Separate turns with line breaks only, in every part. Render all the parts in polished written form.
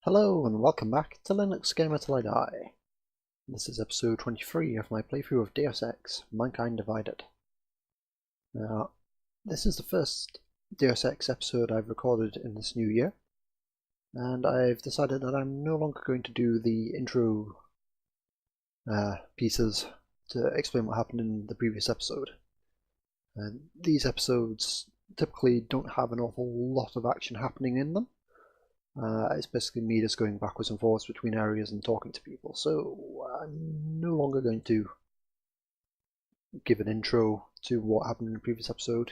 Hello and welcome back to Linux Gamer Till I Die. This is episode 23 of my playthrough of Deus Ex, Mankind Divided. Now, this is the first Deus Ex episode I've recorded in this new year, and I've decided that I'm no longer going to do the intro pieces to explain what happened in the previous episode. And these episodes typically don't have an awful lot of action happening in them. It's basically me just going backwards and forwards between areas and talking to people, so I'm no longer going to give an intro to what happened in the previous episode.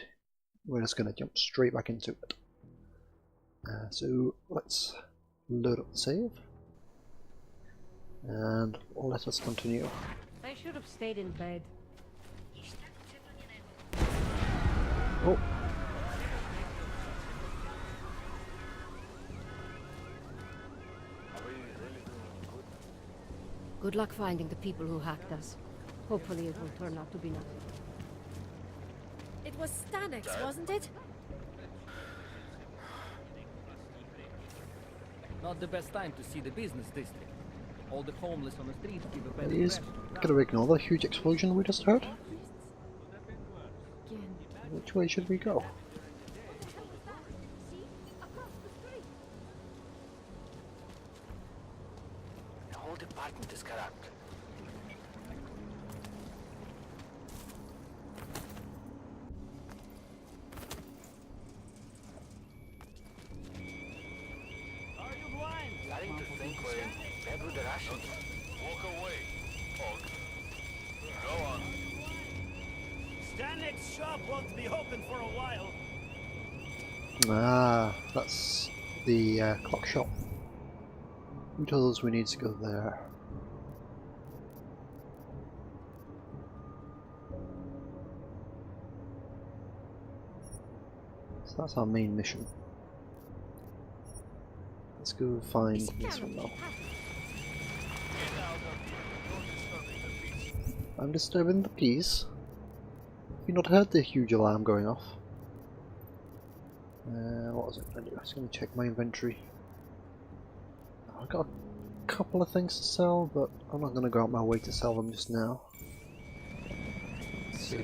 We're just going to jump straight back into it. So let's load up the save, and let us continue.
I should have stayed in bed.
Oh.
Good luck finding the people who hacked us. Hopefully it will turn out to be nothing.
It was Stanex, wasn't it?
Not the best time to see the business district. All the homeless on the streets give a better
Please,
impression.
gotta ignore the huge explosion we just heard. Which way should we go?
The whole department is corrupt.
Are you blind?
Starting to think we're in bed with the Russians.
Walk away, Hog. Go on.
Stanek's shop won't be open for a while.
Ah, that's the clock shop. Who told us we need to go there? So that's our main mission. Let's go find this one though. I'm disturbing the peace. Have you not heard the huge alarm going off? What was I going to do? I was going to check my inventory. I've got a couple of things to sell, but I'm not going to go out my way to sell them just now. So,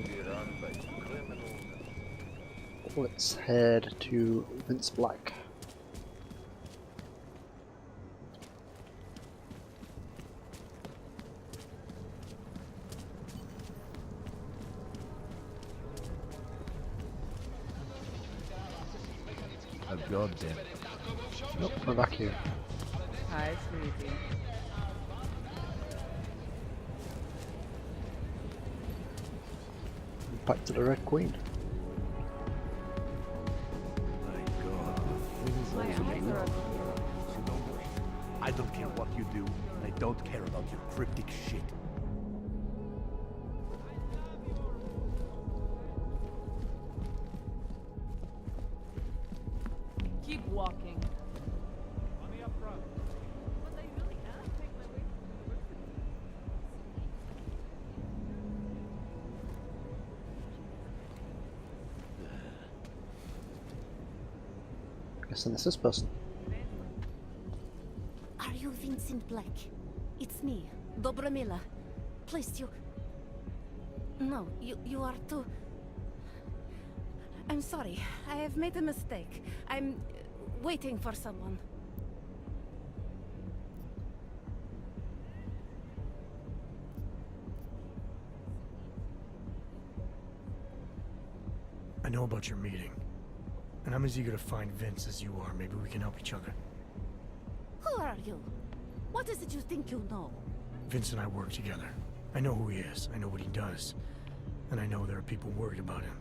let's head to Vince Black.
Oh, goddamn.
Nope, we're back here.
Hi, sweetie.
Back to the Red Queen.
My god.
My eyes are
I don't care what you do. I don't care about your cryptic shit.
Keep walking.
Guessing it's this person.
Are you Vincent Black? It's me, Dobramila. Please, you... No, you are too... I'm sorry. I have made a mistake. I'm waiting for someone.
I know about your meeting, and I'm as eager to find Vince as you are. Maybe we can help each other.
Who are you? What is it you think you know?
Vince and I work together. I know who he is, I know what he does, and I know there are people worried about him.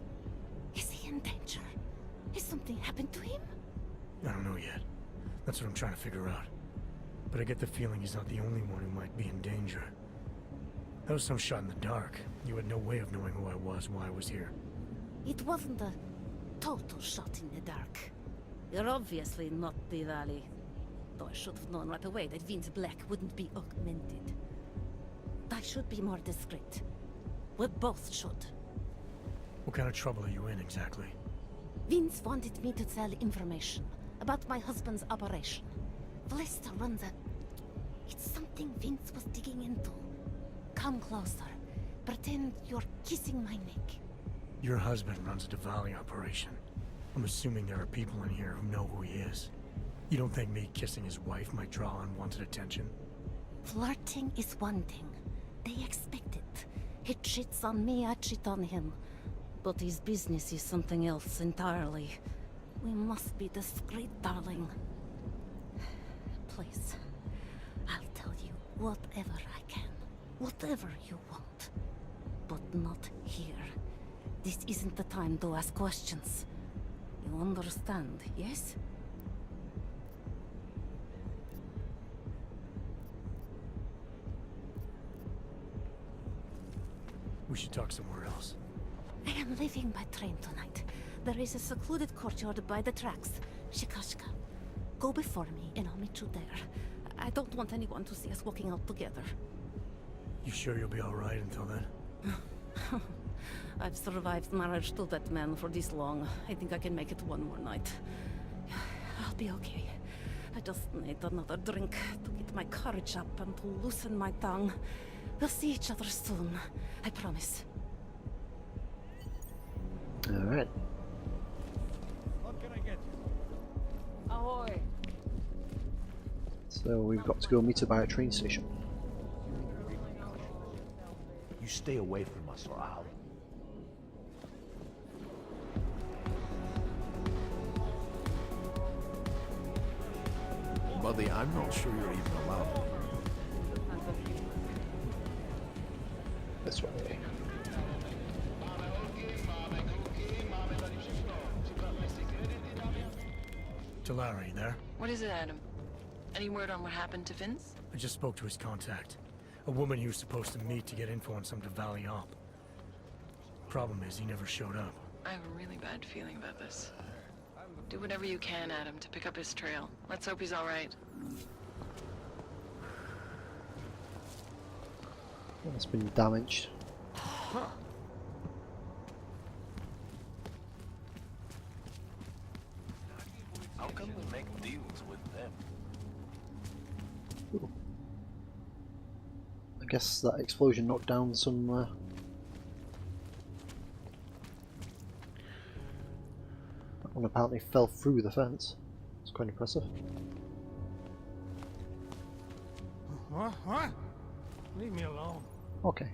Is he in danger? Has something happened to him?
I don't know yet. That's what I'm trying to figure out. But I get the feeling he's not the only one who might be in danger. That was some shot in the dark. You had no way of knowing who I was, why I was here.
It wasn't a total shot in the dark. You're obviously not the Rally. Though I should have known right away that Vince Black wouldn't be augmented. I should be more discreet. We both should.
What kind of trouble are you in, exactly?
Vince wanted me to tell information about my husband's operation. Vlista runs a... It's something Vince was digging into. Come closer. Pretend you're kissing my neck.
Your husband runs a Diwali operation. I'm assuming there are people in here who know who he is. You don't think me kissing his wife might draw unwanted attention?
Flirting is one thing. They expect it. He cheats on me, I cheat on him. But his business is something else entirely. We must be discreet, darling. Please, I'll tell you whatever I can. Whatever you want. But not here. This isn't the time to ask questions. You understand, yes?
We should talk somewhere else.
I am leaving by train tonight. There is a secluded courtyard by the tracks. Shikashka. Go before me and I'll meet you there. I don't want anyone to see us walking out together.
You sure you'll be alright until then?
I've survived marriage to that man for this long. I think I can make it one more night. I'll be okay. I just need another drink to get my courage up and to loosen my tongue. We'll see each other soon. I promise.
Alright.
What can I get you?
Ahoy!
So we've got to go meet her by a train station.
You stay away from us or I'll...
Buddy, I'm not sure you're even allowed.
This way.
Talari, there?
What is it, Adam? Any word on what happened to Vince?
I just spoke to his contact. A woman he was supposed to meet to get info on some Diwali op. Problem is, he never showed up.
I have a really bad feeling about this. Do whatever you can, Adam, to pick up his trail. Let's hope he's all right.
It's been damaged.
How come we make deals with them?
Ooh. I guess that explosion knocked down some that one apparently fell through the fence. It's quite impressive.
What? Leave me alone.
Okay.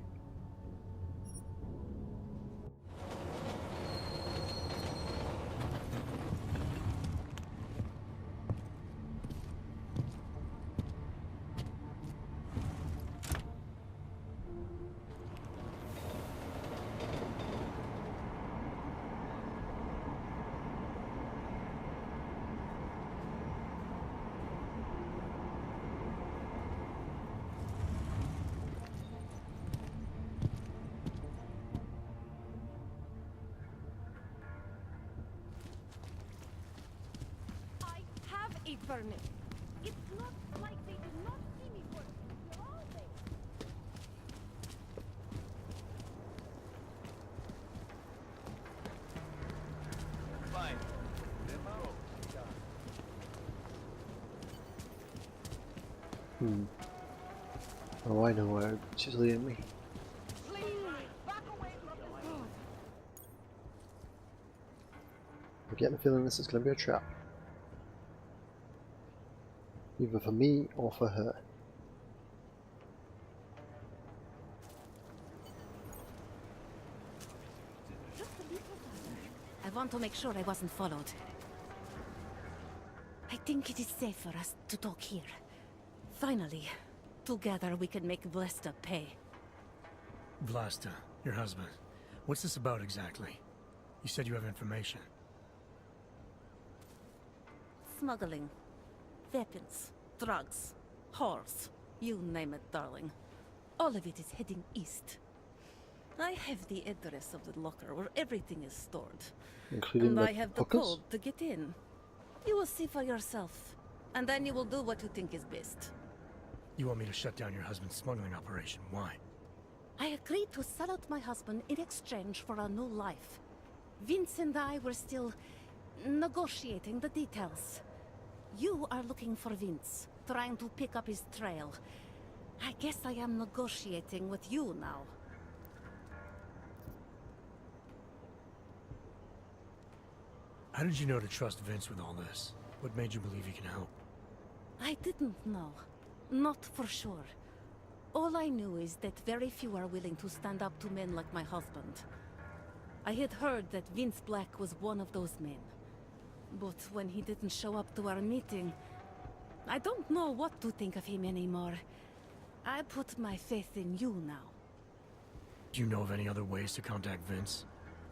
A permit. It's not like they do not see me work. They're all there.
Fine.
Oh, I know where she's leading me.
Please, back away from the road.
I get the feeling this is going to be a trap. Either for me or for her.
I want to make sure I wasn't followed. I think it is safe for us to talk here. Finally, together we can make Vlesta pay.
Vlasta, your husband. What's this about exactly? You said you have information.
Smuggling. Weapons. Drugs. Whores. You name it, darling. All of it is heading east. I have the address of the locker where everything is stored.
Including
And
the
I have the
hookers?
code to get in. You will see for yourself. And then you will do what you think is best.
You want me to shut down your husband's smuggling operation. Why?
I agreed to sell out my husband in exchange for a new life. Vince and I were still negotiating the details. You are looking for Vince, trying to pick up his trail. I guess I am negotiating with you now.
How did you know to trust Vince with all this? What made you believe he can help?
I didn't know. Not for sure. All I knew is that very few are willing to stand up to men like my husband. I had heard that Vince Black was one of those men. But when he didn't show up to our meeting, I don't know what to think of him anymore. I put my faith in you now.
Do you know of any other ways to contact Vince?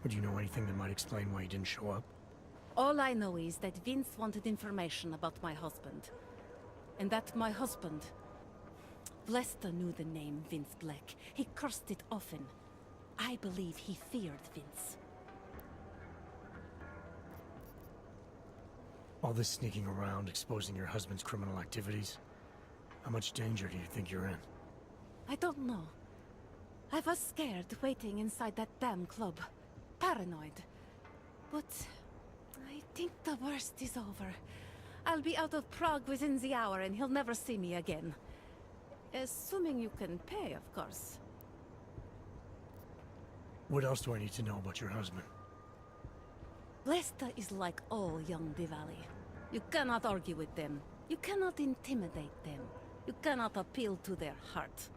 Or do you know anything that might explain why he didn't show up?
All I know is that Vince wanted information about my husband. And that my husband... Lester knew the name Vince Black. He cursed it often. I believe he feared Vince.
All this sneaking around, exposing your husband's criminal activities. How much danger do you think you're in?
I don't know. I was scared waiting inside that damn club. Paranoid. But I think the worst is over. I'll be out of Prague within the hour and he'll never see me again. Assuming you can pay, of course.
What else do I need to know about your husband?
Lester is like all young Diwali. You cannot argue with them. You cannot intimidate them. You cannot appeal to their heart.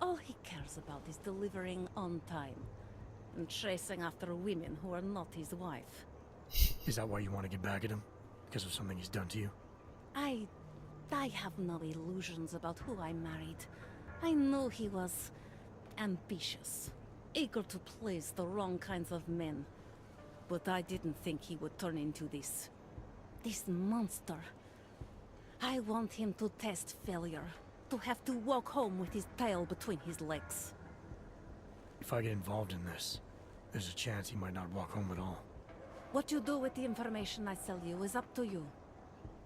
All he cares about is delivering on time. And chasing after women who are not his wife.
Is that why you want to get back at him? Because of something he's done to you?
I have no illusions about who I married. I knew he was ambitious, eager to please the wrong kinds of men. But I didn't think he would turn into this monster. I want him to test failure, to have to walk home with his tail between his legs.
If I get involved in this, there's a chance he might not walk home at all.
What you do with the information I sell you is up to you.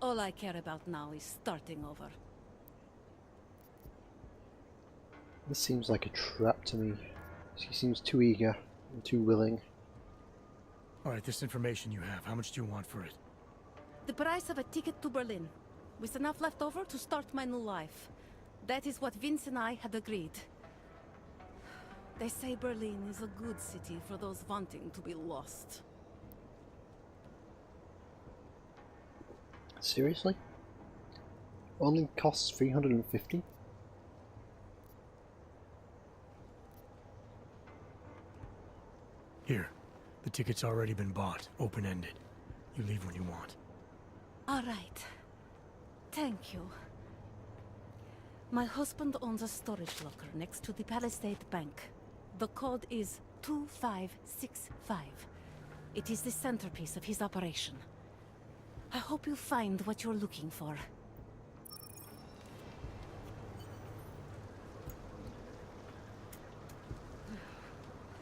All I care about now is starting over.
This seems like a trap to me. She seems too eager and too willing.
Alright, this information you have, how much do you want for it?
The price of a ticket to Berlin, with enough left over to start my new life. That is what Vince and I had agreed. They say Berlin is a good city for those wanting to be lost.
Seriously? Only costs 350?
Here, the ticket's already been bought, open-ended. You leave when you want.
All right. Thank you. My husband owns a storage locker next to the Palisade Bank. The code is 2565. It is the centerpiece of his operation. I hope you find what you're looking for.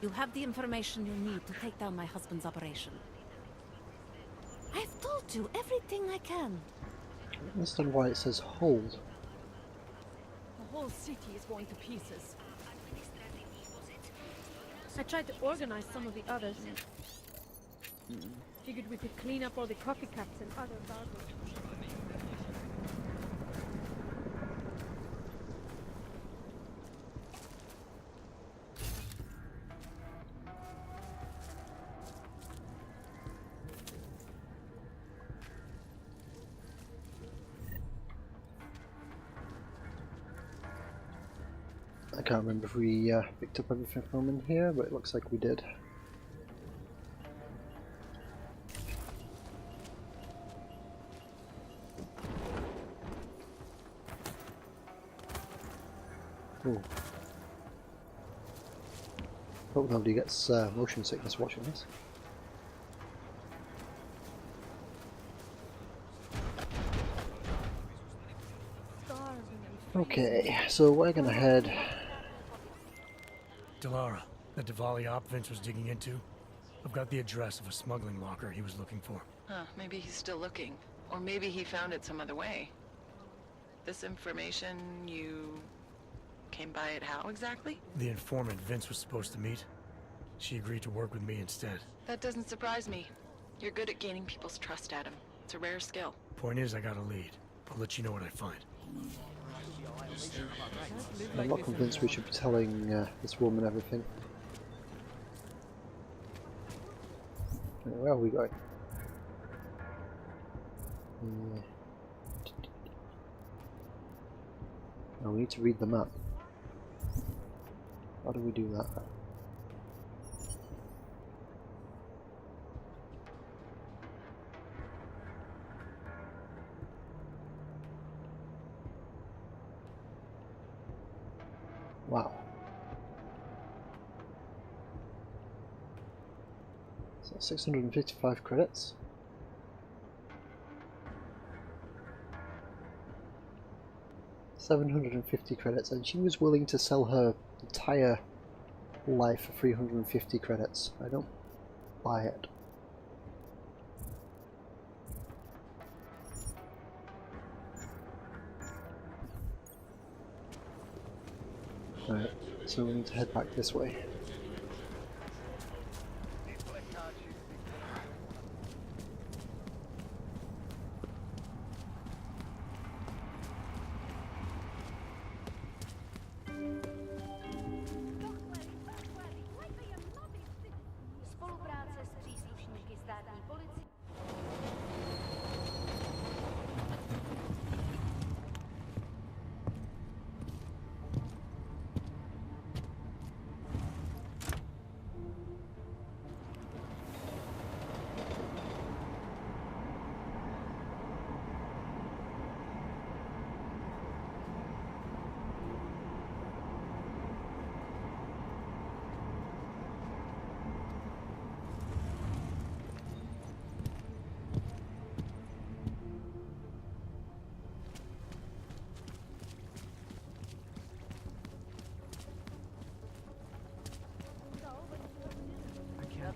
You have the information you need to take down my husband's operation. I've told you everything I can.
I don't understand why it says hold.
The whole city is going to pieces. I tried to organize some of the others. Figured we could clean up all the copycats and other garbage.
I can't remember if we picked up everything from in here, but it looks like we did. Oh. Hope nobody gets motion sickness watching this. Okay, so we're gonna head.
Delara, the Diwali op Vince was digging into? I've got the address of a smuggling locker he was looking for.
Huh, maybe he's still looking. Or maybe he found it some other way. This information, you came by it how exactly?
The informant Vince was supposed to meet. She agreed to work with me instead.
That doesn't surprise me. You're good at gaining people's trust, Adam. It's a rare skill.
Point is, I got a lead. I'll let you know what I find.
I'm not convinced we should be telling this woman everything. Where are we going? Now we need to read the map. How do we do that? Wow. So 655 credits. $750 credits, and she was willing to sell her entire life for 350 credits. I don't buy it. Alright, so we need to head back this way.
Spolupráce s příslušníky státní policie.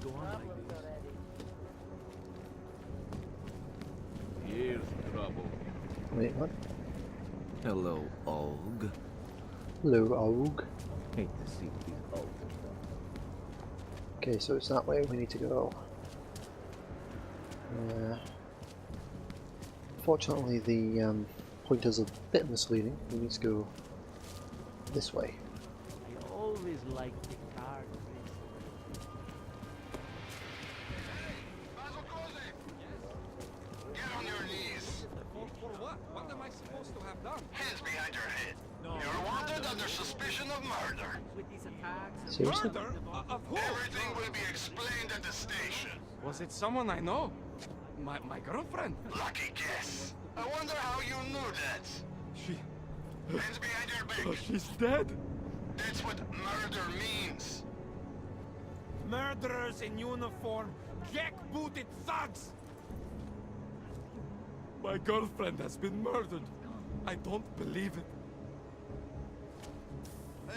Go on like this. Here's trouble.
Wait, what?
Hello, Og.
Hello, Og.
Hate to see these Og.
Okay, so it's that way we need to go. Fortunately, the pointer's a bit misleading. We need to go this way.
I always liked the card race.
Get on your knees.
For what? What am I supposed to have done?
Hands behind your head. You're wanted under suspicion of murder.
With these attacks.
Seriously?
Murder? Of who?
Everything will be explained at the station.
Was it someone I know? My girlfriend?
Lucky guess. I wonder how you knew that.
She...
Hands behind your back.
Oh, she's dead.
That's what murder means.
Murderers in uniform, jackbooted thugs! My girlfriend has been murdered. I don't believe it.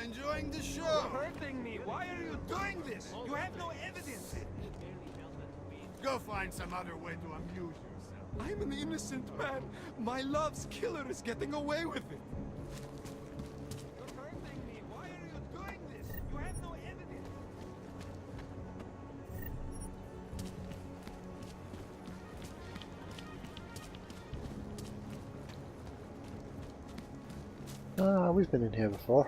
Enjoying the show.
You're hurting me. Why are you doing this? You have no evidence.
Go find some other way to amuse yourself.
I'm an innocent man. My love's killer is getting away with it. You're hurting me. Why are you doing this? You have no evidence.
Ah, we've been in here before.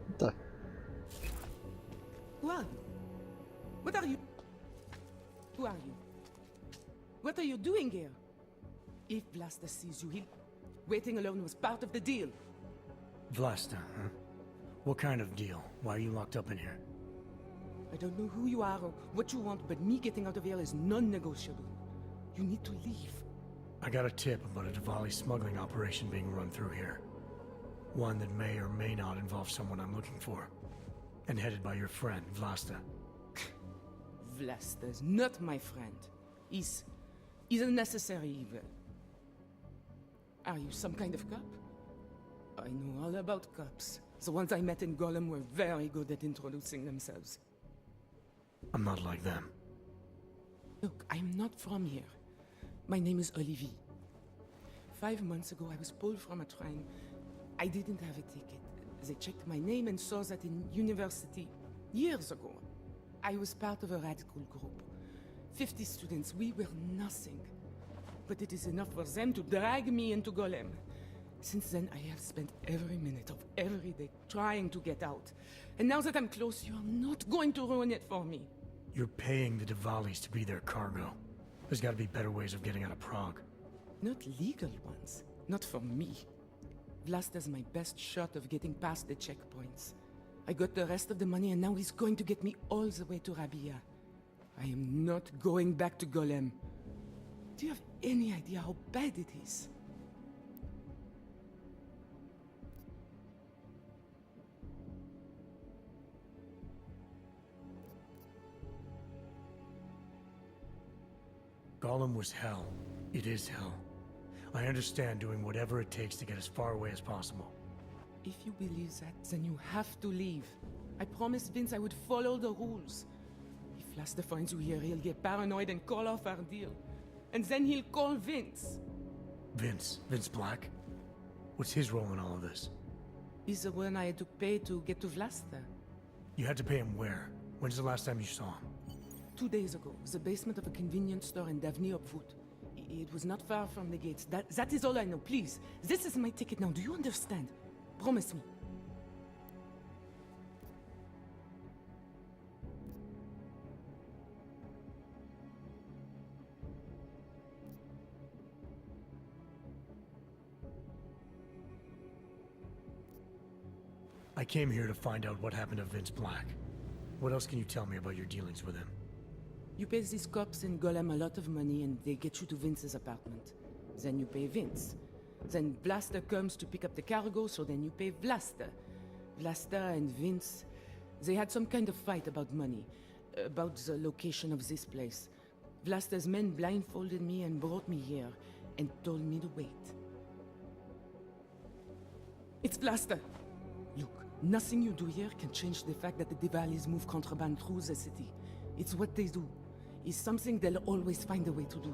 What the?
What? What are you? Who are you? What are you doing here? If Vlasta sees you, waiting alone was part of the deal.
Vlasta, huh? What kind of deal? Why are you locked up in here?
I don't know who you are or what you want, but me getting out of here is non-negotiable. You need to leave.
I got a tip about a Diwali smuggling operation being run through here. One that may or may not involve someone I'm looking for. And headed by your friend, Vlasta.
Vlasta's not my friend. He's a necessary evil. Are you some kind of cop? I know all about cops. The ones I met in Golem were very good at introducing themselves.
I'm not like them.
Look, I'm not from here. My name is Olivier. 5 months ago, I was pulled from a train. I didn't have a ticket. They checked my name and saw that in university years ago. I was part of a radical group. 50 students, we were nothing. But it is enough for them to drag me into Golem. Since then, I have spent every minute of every day trying to get out. And now that I'm close, you're not going to ruin it for me.
You're paying the Diwalis to be their cargo. There's gotta be better ways of getting out of Prague.
Not legal ones. Not for me. Vlasta's my best shot of getting past the checkpoints. I got the rest of the money and now he's going to get me all the way to Rabia. I am not going back to Golem. Do you have any idea how bad it is?
Gollum was hell. It is hell. I understand doing whatever it takes to get as far away as possible.
If you believe that, then you have to leave. I promised Vince I would follow the rules. If Vlasta finds you here, he'll get paranoid and call off our deal. And then he'll call Vince.
Vince Black? What's his role in all of this?
He's the one I had to pay to get to Vlasta.
You had to pay him where? When's the last time you saw him?
2 days ago, the basement of a convenience store in Davni up foot. It was not far from the gates. That is all I know. Please, this is my ticket now. Do you understand? Promise me.
I came here to find out what happened to Vince Black. What else can you tell me about your dealings with him?
You pay these cops in Golem a lot of money and they get you to Vince's apartment. Then you pay Vince. Then Vlasta comes to pick up the cargo, so then you pay Vlasta. Vlasta and Vince, they had some kind of fight about money, about the location of this place. Vlasta's men blindfolded me and brought me here, and told me to wait. It's Vlasta! Look, nothing you do here can change the fact that the Diwalis move contraband through the city. It's what they do. It's something they'll always find a way to do.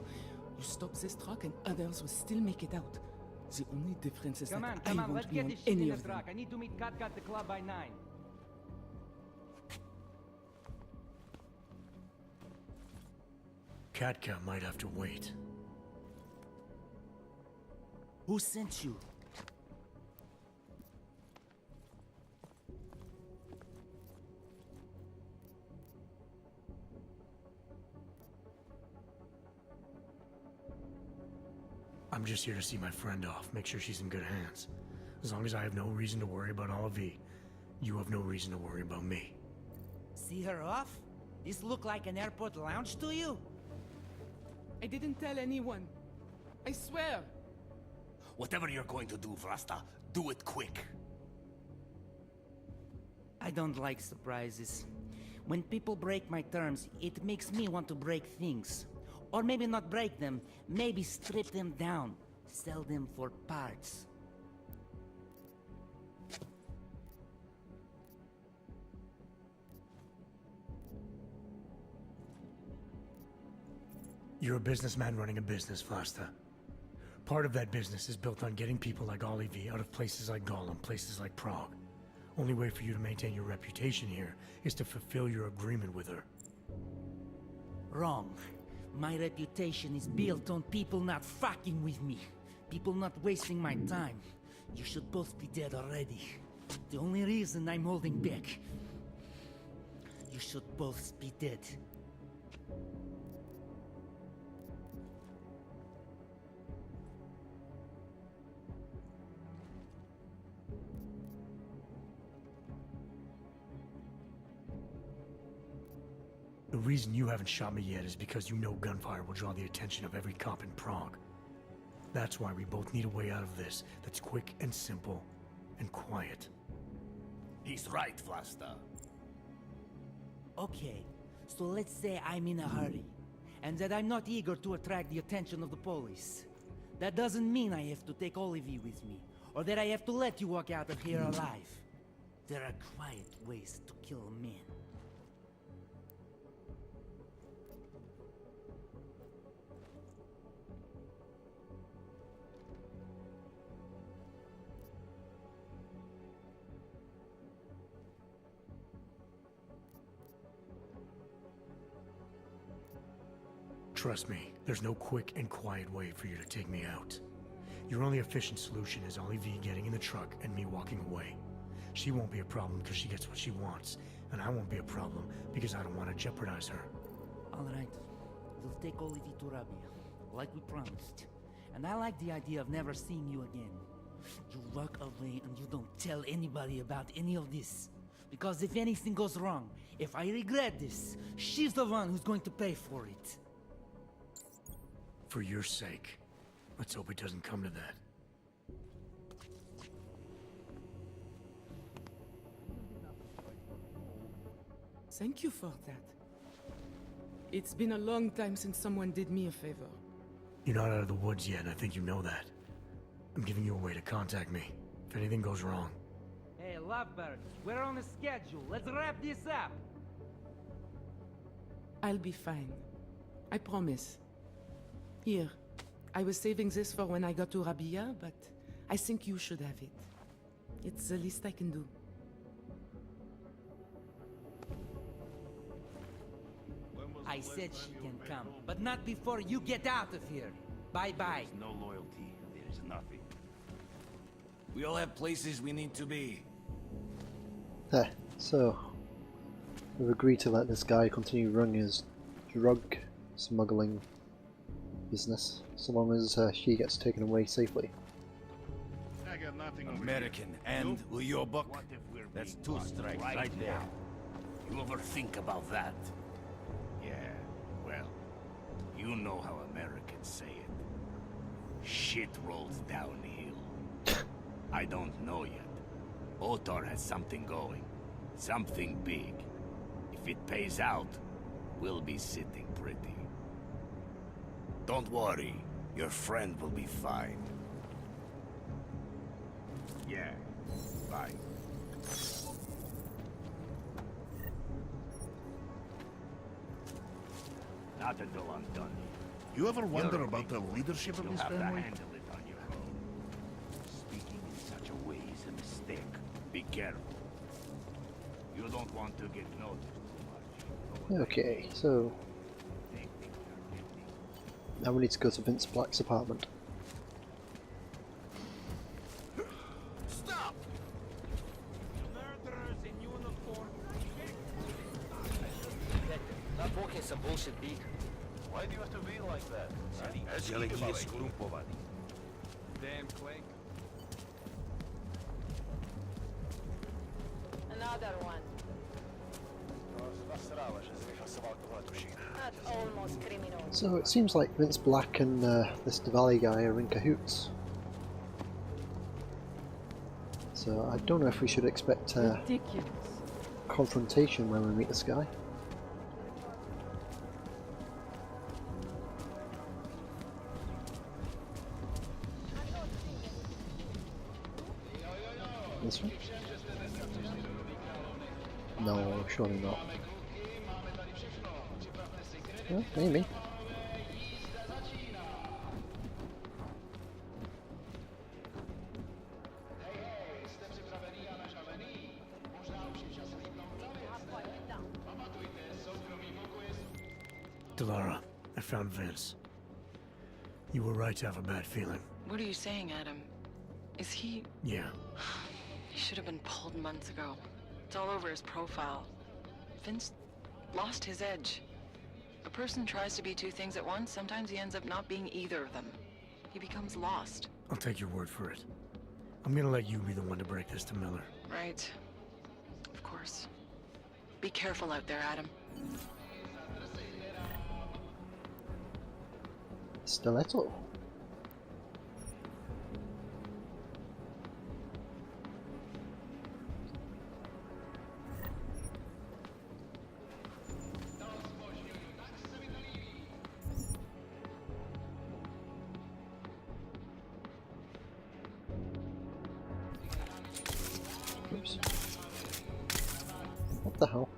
You stop this truck and others will still make it out. The only difference is that I won't be on any of them.
I need to meet Kat at the club by 9.
Katka might have to wait.
Who sent you?
I'm just here to see my friend off, make sure she's in good hands. As long as I have no reason to worry about Olivier, you have no reason to worry about me.
See her off? This look like an airport lounge to you?
I didn't tell anyone. I swear.
Whatever you're going to do, Vlasta, do it quick.
I don't like surprises. When people break my terms, it makes me want to break things. Or maybe not break them, maybe strip them down. Sell them for parts.
You're a businessman running a business, Vlasta. Part of that business is built on getting people like Olivier out of places like Gollum, places like Prague. Only way for you to maintain your reputation here is to fulfill your agreement with her.
Wrong. My reputation is built on people not fucking with me. People not wasting my time. You should both be dead already. The only reason I'm holding back. You should both be dead.
The reason you haven't shot me yet is because you know gunfire will draw the attention of every cop in Prague. That's why we both need a way out of this that's quick and simple and quiet.
He's right, Vlasta.
Okay, so let's say I'm in a hurry, and that I'm not eager to attract the attention of the police. That doesn't mean I have to take Olivier with me, or that I have to let you walk out of here alive. There are quiet ways to kill a man.
Trust me, there's no quick and quiet way for you to take me out. Your only efficient solution is Olivier getting in the truck and me walking away. She won't be a problem because she gets what she wants, and I won't be a problem because I don't want to jeopardize her.
All right. We'll take Olivier to Rabia, like we promised. And I like the idea of never seeing you again. You walk away and you don't tell anybody about any of this. Because if anything goes wrong, if I regret this, she's the one who's going to pay for it.
For your sake, let's hope it doesn't come to that.
Thank you for that. It's been a long time since someone did me a favor.
You're not out of the woods yet, and I think you know that. I'm giving you a way to contact me, if anything goes wrong.
Hey, lovebirds, we're on a schedule. Let's wrap this up.
I'll be fine. I promise. Here, I was saving this for when I got to Rabia, but I think you should have it. It's the least I can do.
I said she can come, but not before you get out of here. Bye-bye.
There's no loyalty. There's nothing. We all have places we need to be.
There, so we've agreed to let this guy continue running his drug smuggling business, so long as she gets taken away safely.
I got nothing
American, and will you buck?
What if we're
That's
being
two
caught
strikes
right
there.
now? You ever think about that?
Yeah, well, you know how Americans say it. Shit rolls downhill. I don't know yet. Otar has something going. Something big. If it pays out, we'll be sitting pretty. Don't worry. Your friend will be fine. Yeah. Bye.
Not until I'm done.
You ever wonder
You're
about the leadership of
You'll
this
have to
family?
handle it on your own. Speaking in such a way is a mistake.
Be careful.
You don't want to get noticed too much.
Okay, so now we need to go to Vince Black's apartment.
Stop!
Murderers in uniform.
That walk is some bullshit, Beak.
Why do you have to be like that?
Damn Clank.
Another one. That's almost criminal.
So it seems like Vince Black and this Diwali guy are in cahoots. So I don't know if we should expect
Ridiculous.
confrontation when we meet this guy. This one? No, surely not. Well, maybe.
Delara, I found Vince. You were right to have a bad feeling.
What are you saying, Adam? Is he...
Yeah.
He should have been pulled months ago. It's all over his profile. Vince lost his edge. A person tries to be two things at once, sometimes he ends up not being either of them. He becomes lost.
I'll take your word for it. I'm gonna let you be the one to break this to Miller.
Right. Of course. Be careful out there, Adam.
Stiletto. Oops. What the hell?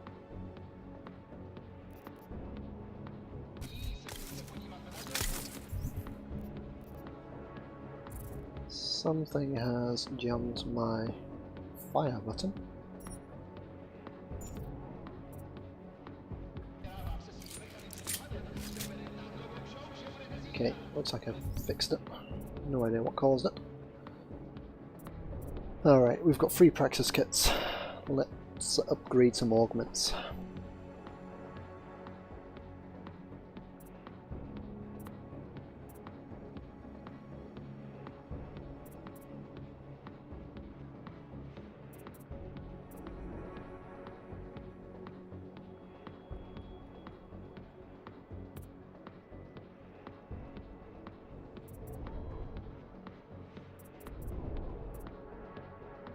Something has jammed my fire button. Okay, looks like I've fixed it. No idea what caused it. Alright, we've got 3 praxis kits. Let's upgrade some augments.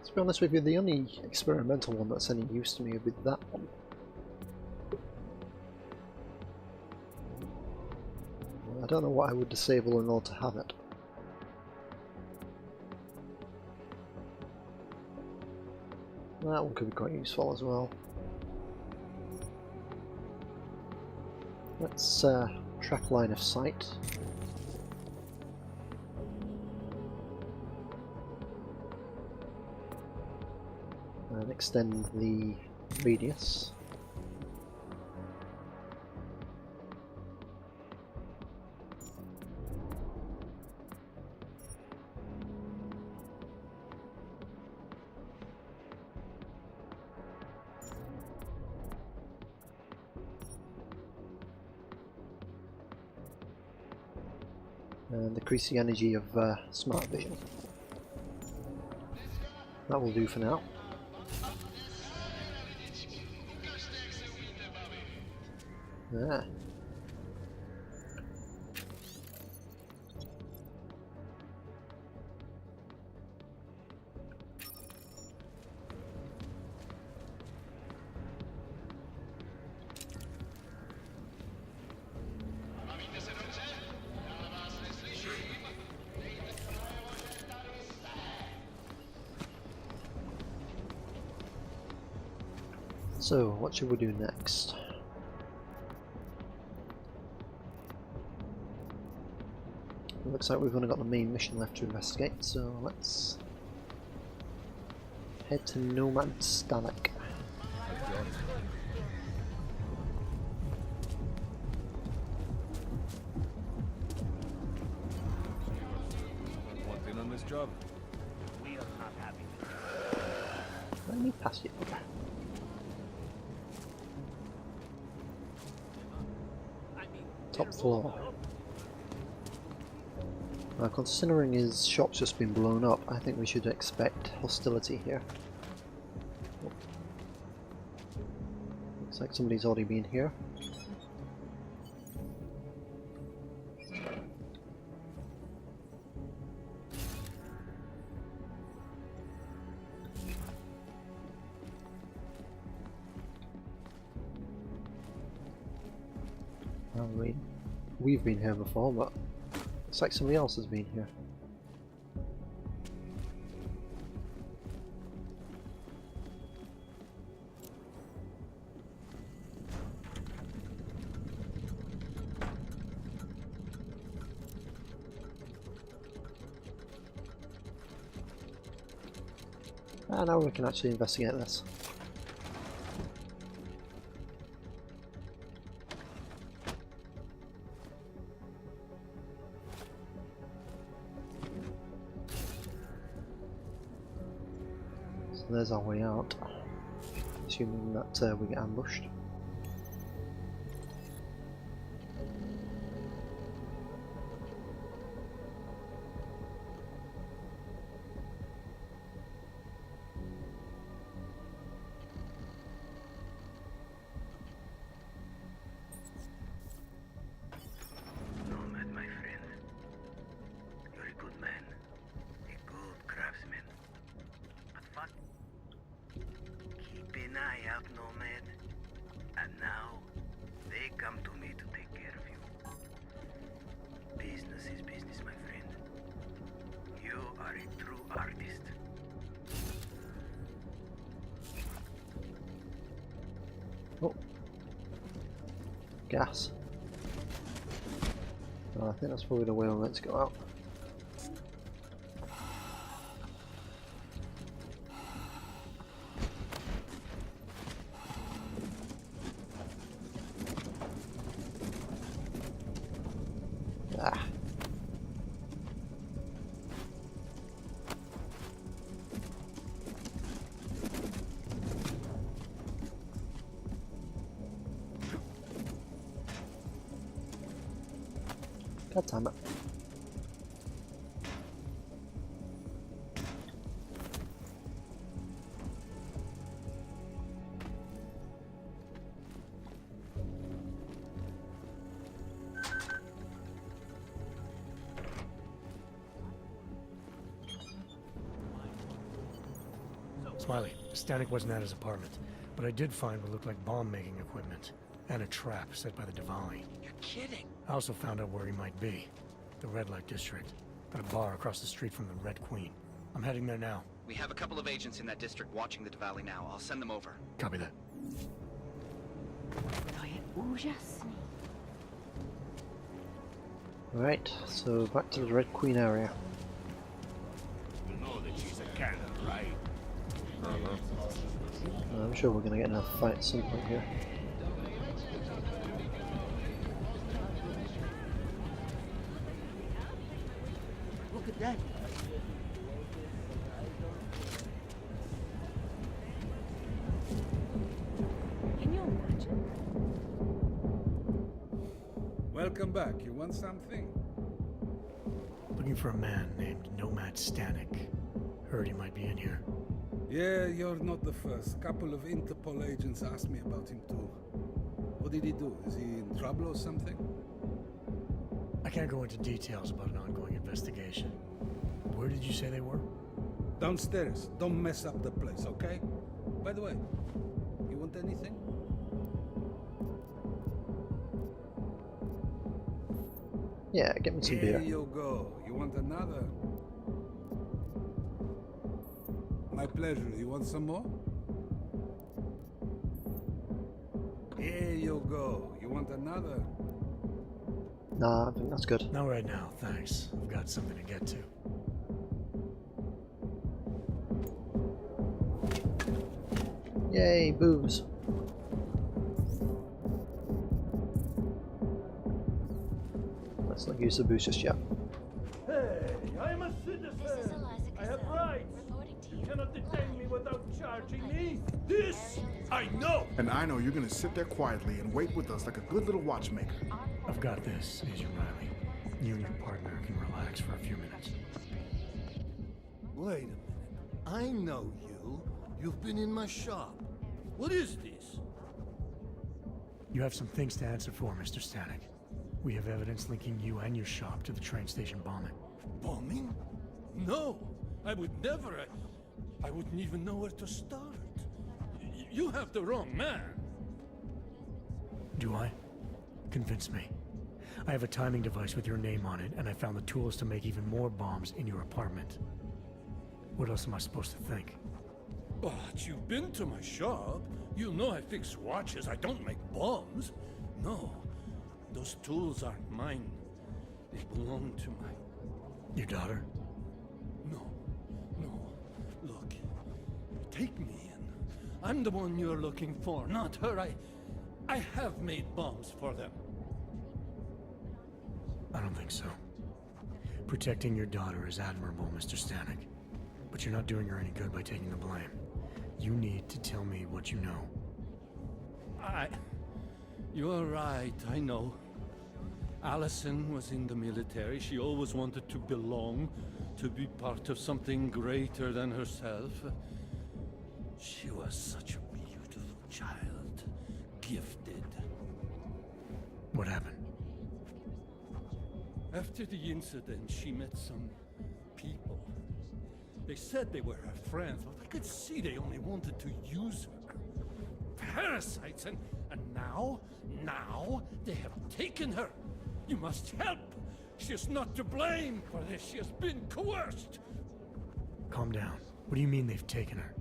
To be honest with you, the only experimental one that's any use to me would be that one. I don't know what I would disable in order to have it. That one could be quite useful as well. Let's track line of sight. And extend the radius. And decrease the energy of smart vision. That will do for now. Ah. So, what should we do next? It looks like we've only got the main mission left to investigate, so let's head to Nomad Stanek.
One thing on this job.
We are not happy.
Let me pass you. Top floor. Considering his shop's just been blown up, I think we should expect hostility here. Looks like somebody's already been here. We've been here before, but it's like somebody else has been here. And now we can actually investigate this. There's our way out, assuming that we get ambushed.
Nomad, my friend. You're a good man. A good craftsman. But fuck. Keep an eye out, Nomad. And now, they come to me to take care of you. Business is business, my friend. You are a true artist.
Oh. Gas. Oh, I think that's probably the way we're meant to go out. Ah. God damn it.
Smiley, Stanek wasn't at his apartment, but I did find what looked like bomb-making equipment, and a trap set by the Diwali.
You're kidding.
I also found out where he might be. The Red Light District. At a bar across the street from the Red Queen. I'm heading there now.
We have a couple of agents in that district watching the Diwali now. I'll send them over.
Copy that.
To je úžasný.
Right, so back to the Red Queen area.
You know that she's a cannon, right?
I'm sure we're going to get in a fight at some point here.
Look at that.
Can you imagine?
Welcome back. You want something?
Looking for a man named Nomad Stanek. Heard he might be in here.
Yeah, you're not the first. Couple of Interpol agents asked me about him too. What did he do? Is he in trouble or something?
I can't go into details about an ongoing investigation. Where did you say they were?
Downstairs. Don't mess up the place, okay? By the way, you want anything?
Yeah, get me some
Here
beer.
you go. You want another? My pleasure. You want some more? Here you go. You want another?
Nah, I think that's good.
Not right now, thanks. I've got something to get to.
Yay, booze. Let's not use the booze just yet.
Hey, I'm a citizen.
This is Eliza
I have
Cassell,
rights.
reporting to
You
you.
cannot detain me without charging me. This I know.
And I know you're gonna sit there quietly and wait with us like a good little watchmaker.
I've got this, Agent Riley. You and your partner can relax for a few minutes.
Wait a minute. I know you. You've been in my shop. What is this?
You have some things to answer for, Mr. Stanek. We have evidence linking you and your shop to the train station bombing.
Bombing? No, I would never. I wouldn't even know where to start. You have the wrong man.
Do I? Convince me. I have a timing device with your name on it, and I found the tools to make even more bombs in your apartment. What else am I supposed to think?
But you've been to my shop. You know I fix watches. I don't make bombs. No, those tools aren't mine. They belong to my...
Your daughter?
No. Look, take me in. I'm the one you're looking for, not her. I have made bombs for them.
I don't think so. Protecting your daughter is admirable, Mr. Stanek. But you're not doing her any good by taking the blame. You need to tell me what you know.
You're right, I know. Allison was in the military. She always wanted to belong, to be part of something greater than herself. She was such a beautiful child. Gifted.
What happened?
After the incident, she met some people. They said they were her friends, but I could see they only wanted to use her. Parasites, and now they have taken her. You must help. She is not to blame for this. She has been coerced.
Calm down. What do you mean they've taken her?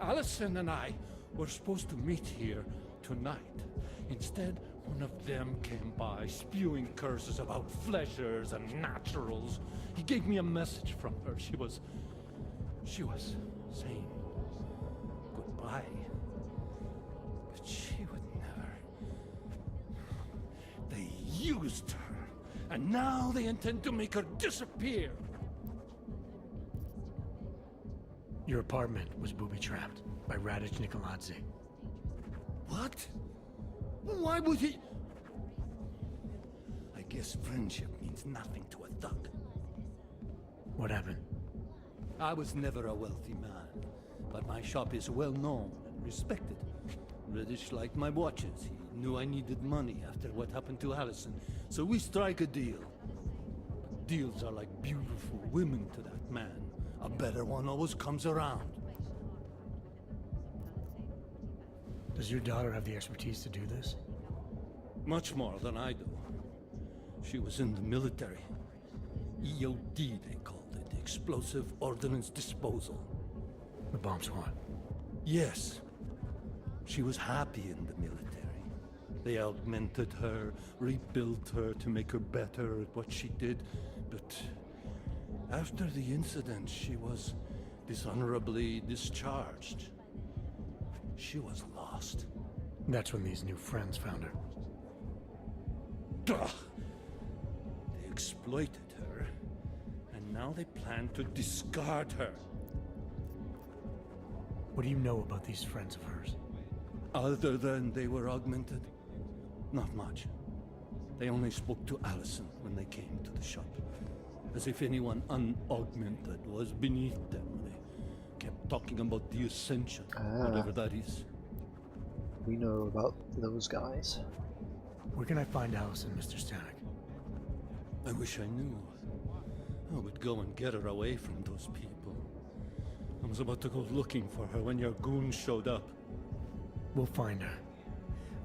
Allison and I were supposed to meet here tonight. Instead, one of them came by, spewing curses about fleshers and naturals. He gave me a message from her. She was saying goodbye. But she would never. They used her, and now they intend to make her disappear.
Your apartment was booby-trapped by Radic Nikoladze.
What? Why would he? I guess friendship means nothing to a thug.
What happened?
I was never a wealthy man, but my shop is well known and respected. Reddish liked my watches. He knew I needed money after what happened to Allison, so we strike a deal. But deals are like beautiful women to that man. A better one always comes around.
Does your daughter have the expertise to do this?
Much more than I do. She was in the military. EOD, they called it. Explosive Ordnance Disposal.
The bomb squad?
Yes. She was happy in the military. They augmented her, rebuilt her to make her better at what she did. But after the incident, she was dishonorably discharged. She was lost.
That's when these new friends found her.
Ugh. They exploited her, and now they plan to discard her.
What do you know about these friends of hers?
Other than they were augmented? Not much. They only spoke to Allison when they came to the shop. As if anyone unaugmented was beneath them. They kept talking about the Ascension, whatever that is.
We know about those guys.
Where can I find Allison, Mr. Stanek?
I wish I knew. I would go and get her away from those people. I was about to go looking for her when your goons showed up.
We'll find her.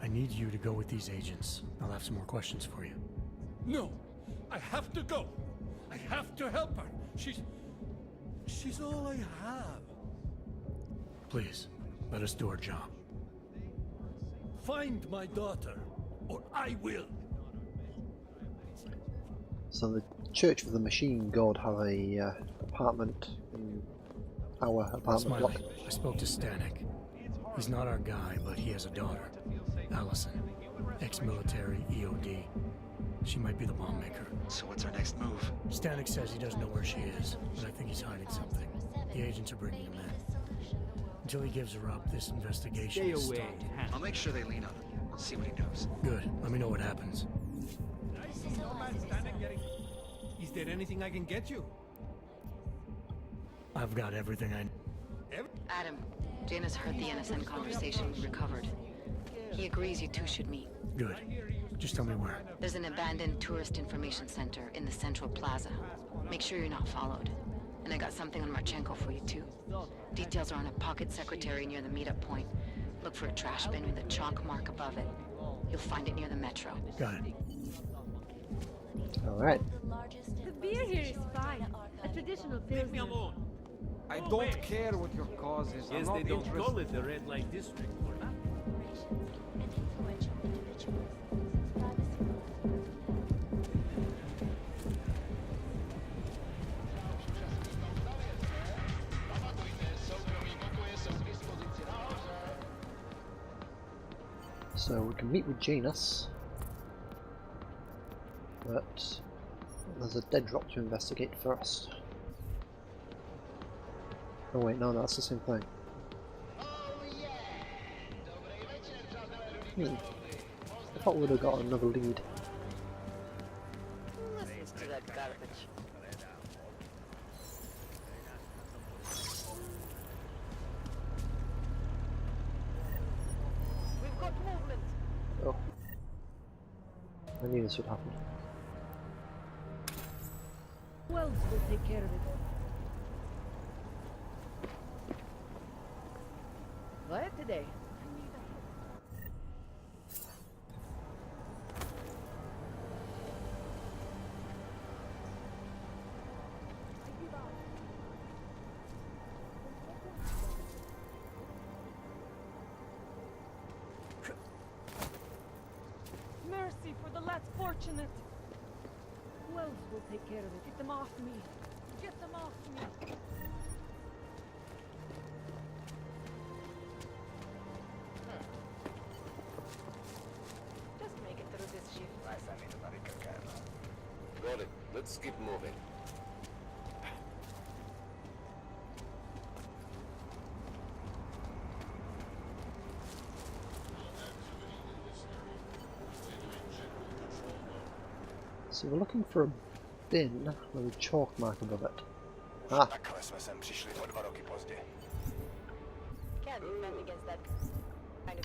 I need you to go with these agents. I'll have some more questions for you.
No! I have to go! I have to help her! She's all I have.
Please, let us do our job.
Find my daughter, or I will!
So the Church of the Machine God have a apartment in our apartment
Smiley,
block.
I spoke to Stanek. He's not our guy, but he has a daughter. Allison. Ex-military, EOD. She might be the bomb maker.
So what's our next move?
Stanek says he doesn't know where she is, but I think he's hiding something. The agents are bringing him in. Until he gives her up, this investigation is stalled.
I'll make sure they lean on him. I'll see what he knows.
Good. Let me know what happens.
Is there anything I can get you?
I've got everything I...
Adam, Janus heard the NSN conversation we recovered. He agrees you two should meet.
Good. Just tell me where.
There's an abandoned tourist information center in the central plaza. Make sure you're not followed. And I got something on Marchenko for you too. Details are on a pocket secretary near the meetup point. Look for a trash bin with a chalk mark above it. You'll find it near the metro.
Got it.
Alright.
The beer here is fine. A traditional pilsner.
I don't care what your cause is.
Yes, they don't call it the red light district for that.
So we can meet with Janus, but there's a dead drop to investigate first. Oh wait, no, that's the same thing. I thought we'd have got another lead.
Listen to that garbage.
We've got movement.
Oh. I knew this would happen.
Wells will take care of it. Quiet today. Mercy for the less fortunate. Wells will take care of it. Get them off me. Get them off me. Just make it through this shift.
Got it. Let's keep moving.
So we're looking for a bin with a chalk mark above it. Ah.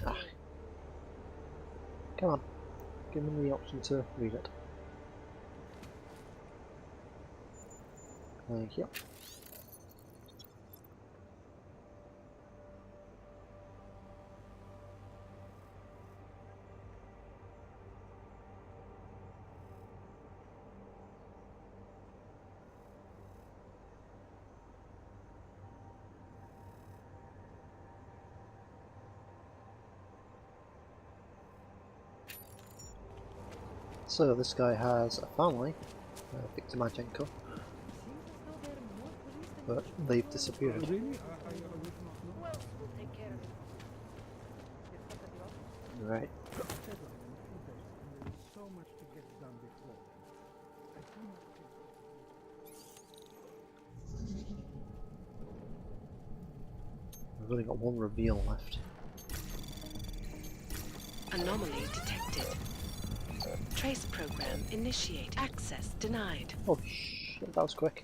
Ah. Come on, give me the option to read it. Thank you. So this guy has a family, Victor Majenko, but they've disappeared.
Well, we'll take care of it.
Right.
So much to get done before. I do not think.
We've only got one reveal left.
Anomaly detected. Trace program initiate. Access denied.
Oh shit, that was quick.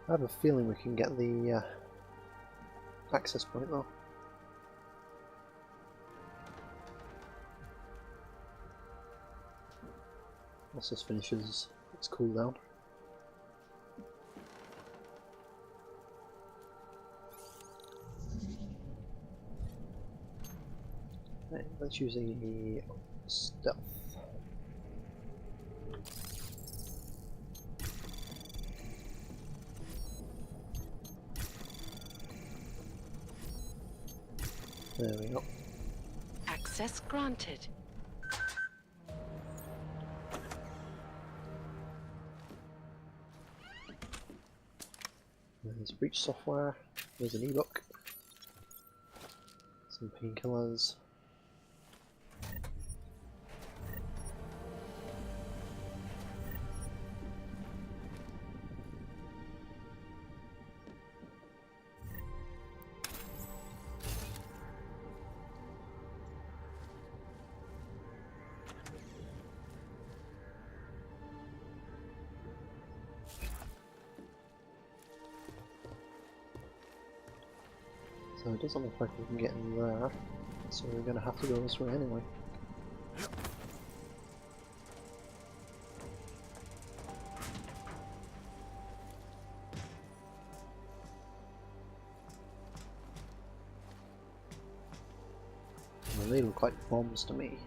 I have a feeling we can get the access point though. Once this finishes its cooldown. Right, let's use a stealth. There we go.
Access granted.
There's breach software, there's an ebook, some painkillers. So it doesn't look like we can get in there, so we're going to have to go this way anyway. Well, they look like bombs to me.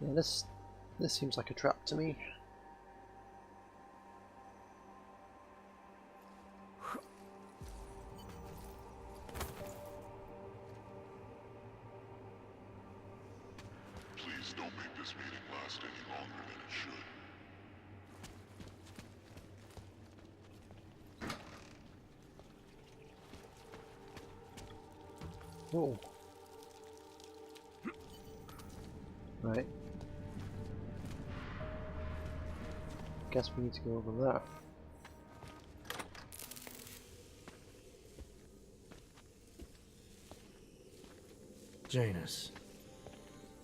Yeah, this seems like a trap to me.
Please don't make this meeting last any longer than it should.
Oh. Right. Guess we need to go over there.
Janus,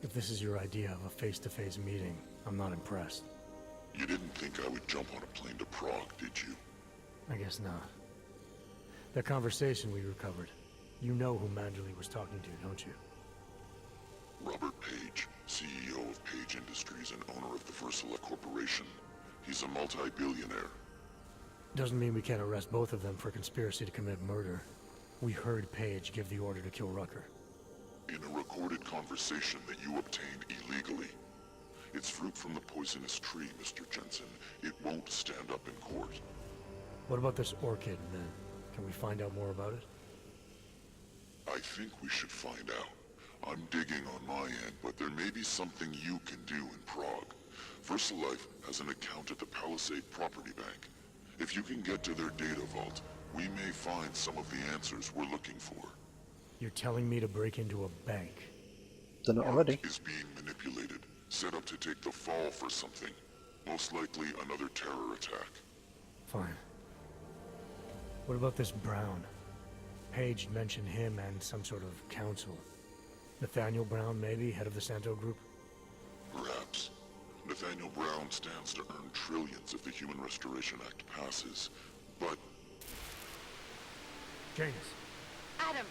if this is your idea of a face-to-face meeting, I'm not impressed.
You didn't think I would jump on a plane to Prague, did you?
I guess not. That conversation we recovered, you know who Manderley was talking to, don't you?
Robert Page, CEO of Page Industries and owner of the Versala Corporation. He's a multi-billionaire.
Doesn't mean we can't arrest both of them for conspiracy to commit murder. We heard Page give the order to kill Rucker.
in a recorded conversation that you obtained illegally. It's fruit from the poisonous tree, Mr. Jensen. It won't stand up in court.
What about this orchid, then? Can we find out more about it?
I think we should find out. I'm digging on my end, but there may be something you can do in Prague. VersaLife has an account at the Palisade Property Bank. If you can get to their data vault, we may find some of the answers we're looking for.
You're telling me to break into a bank?
Done it already.
Is being manipulated, set up to take the fall for something. Most likely another terror attack.
Fine. What about this Brown? Page mentioned him and some sort of council. Nathaniel Brown, maybe, head of the Santo group?
Perhaps. Nathaniel Brown stands to earn trillions if the Human Restoration Act passes, but...
Janus.
Adam,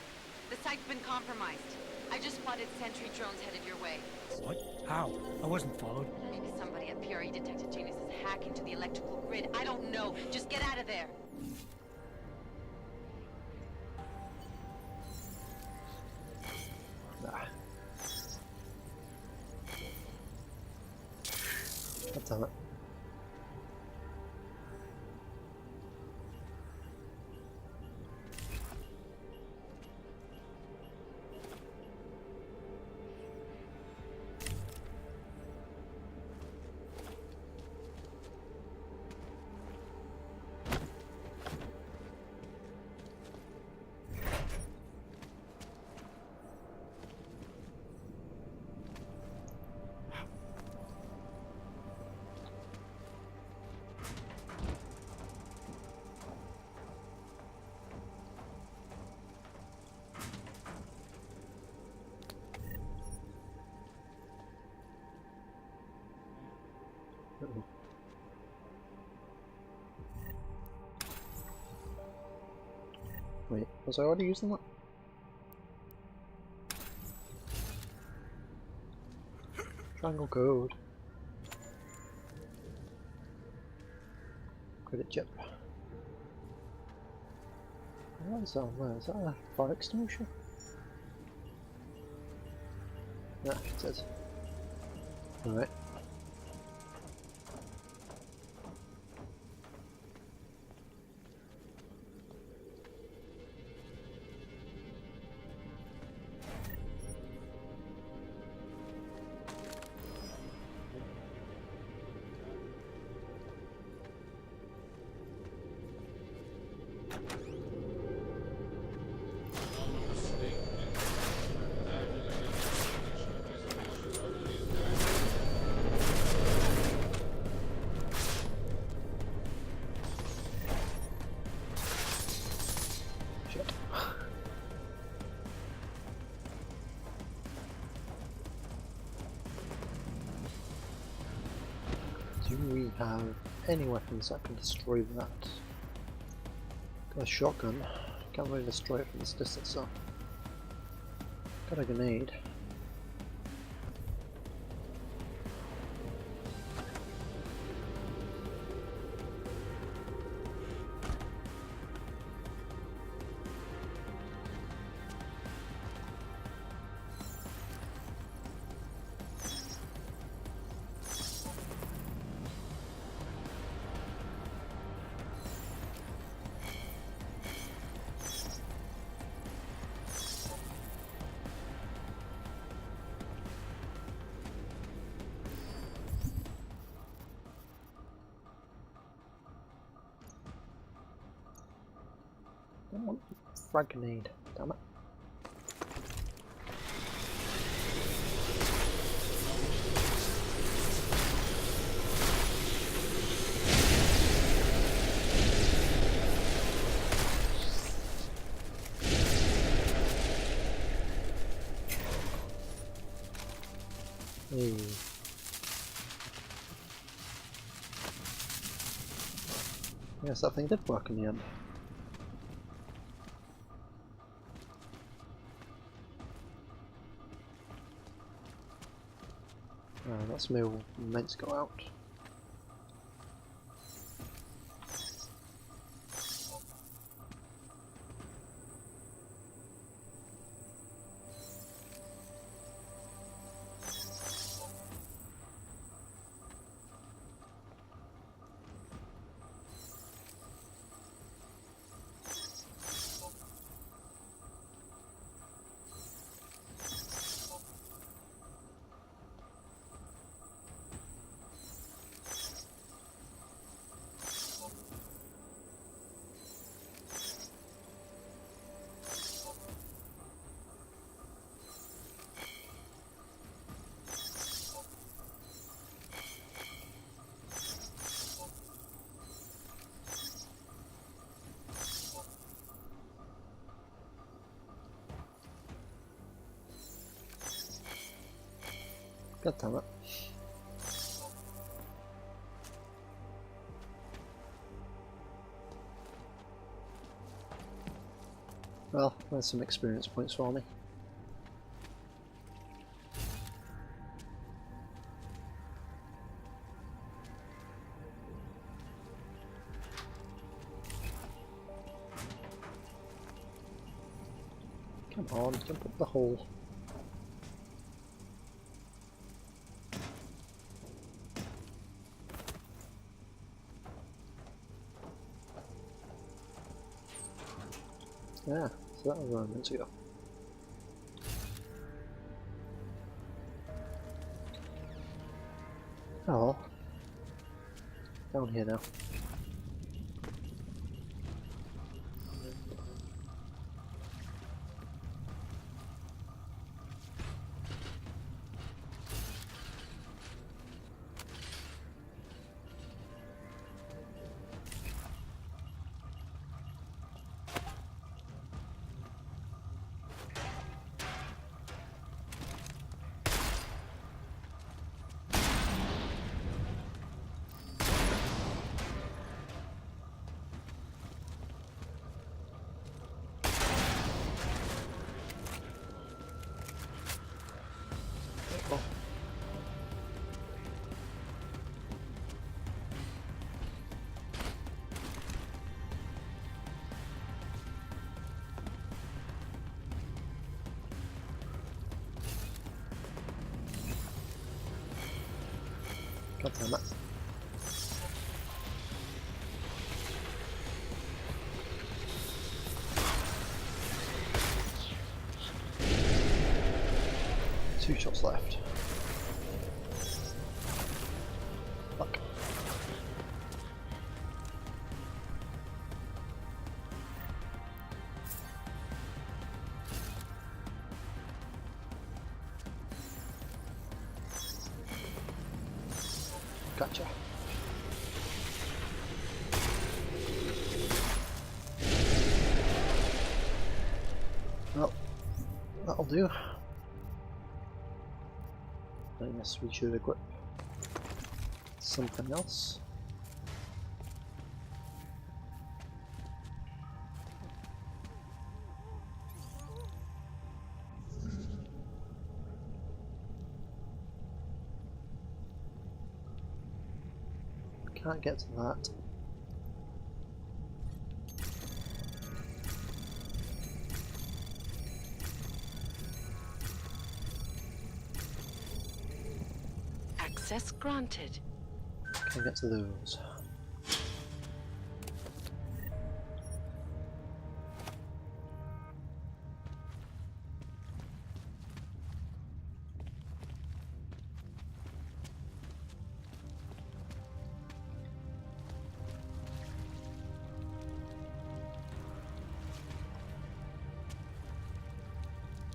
the site's been compromised. I just spotted sentry drones headed your way.
What? How? I wasn't followed.
Maybe somebody at PRE detected Janus's hack into the electrical grid. I don't know. Just get out of there.
God damn it. Wait, was I already using that? Triangle code. Credit chip. What is that on there? Is that a fire extinguisher? Yeah, it says. Alright. Do we have any weapons that can destroy that? Got a shotgun, can't really destroy it from this distance though. Got a grenade. I don't want frag grenade, damn it. Hey. Yes, that thing did work in the end. That's meant to go out. God damn it. Well, there's some experience points for me. Come on, jump up the hole. Yeah, so that was where I meant to go. Oh well. Down here now. Oh. God damn it. Two shots left. Fuck. Gotcha. Well, that'll do. I guess we should equip something else. Can't get to that.
Access granted.
Can't get to those.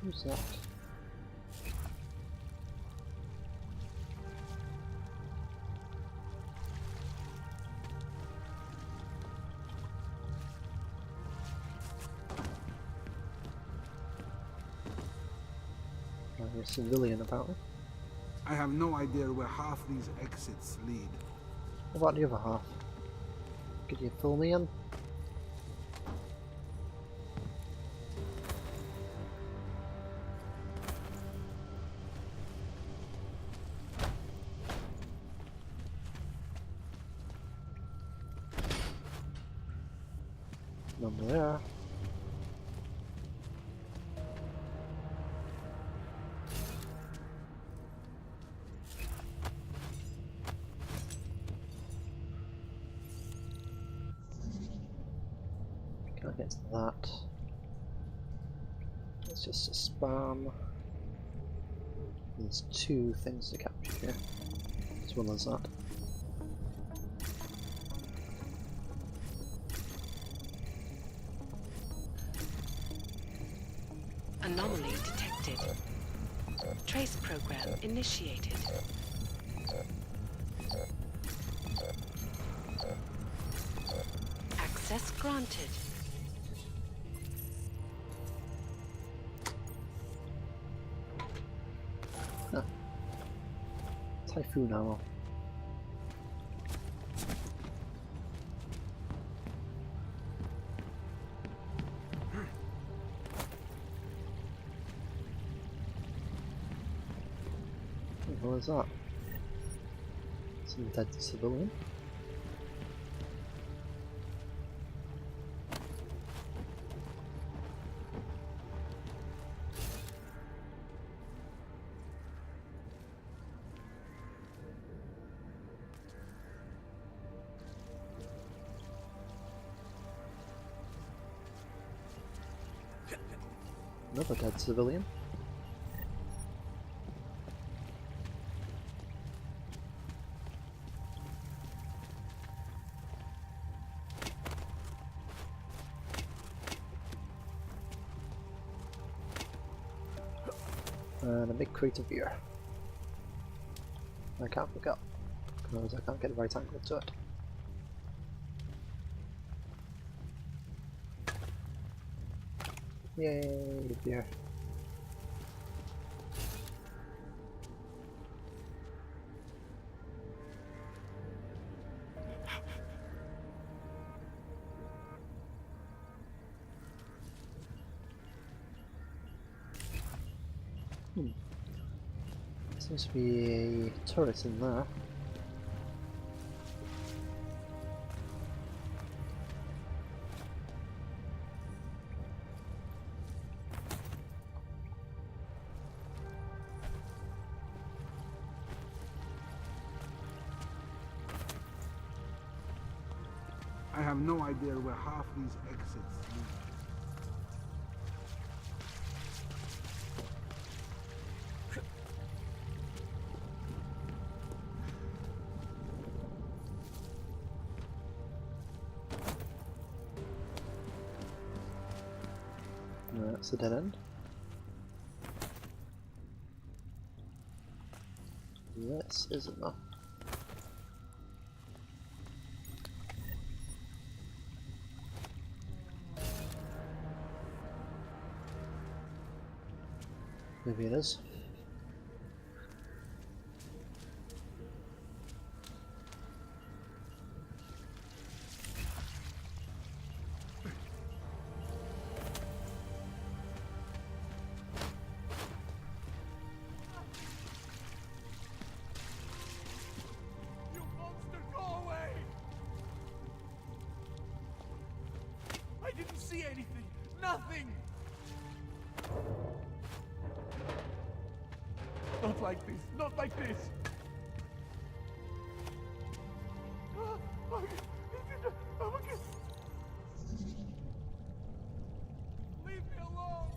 Who's that? A civilian apparently.
I have no idea where half these exits lead.
What about the other half? Could you fill me in? Number there. Can't get to that. It's just a spam. There's two things to capture here, as well as that.
Anomaly detected. Trace program initiated. Access granted.
harpoon ammo. What is that? Some dead civilian. Another dead civilian. And a big crate of beer. I can't pick up because I can't get the right angle to it. Yay, beer. Seems to be a turret in there.
I have no idea where half these exits lead.
No, that's a dead end. This isn't though. Maybe it is.
You monster, go away! I didn't see anything. Nothing. Not like this. Not like this. Leave me alone.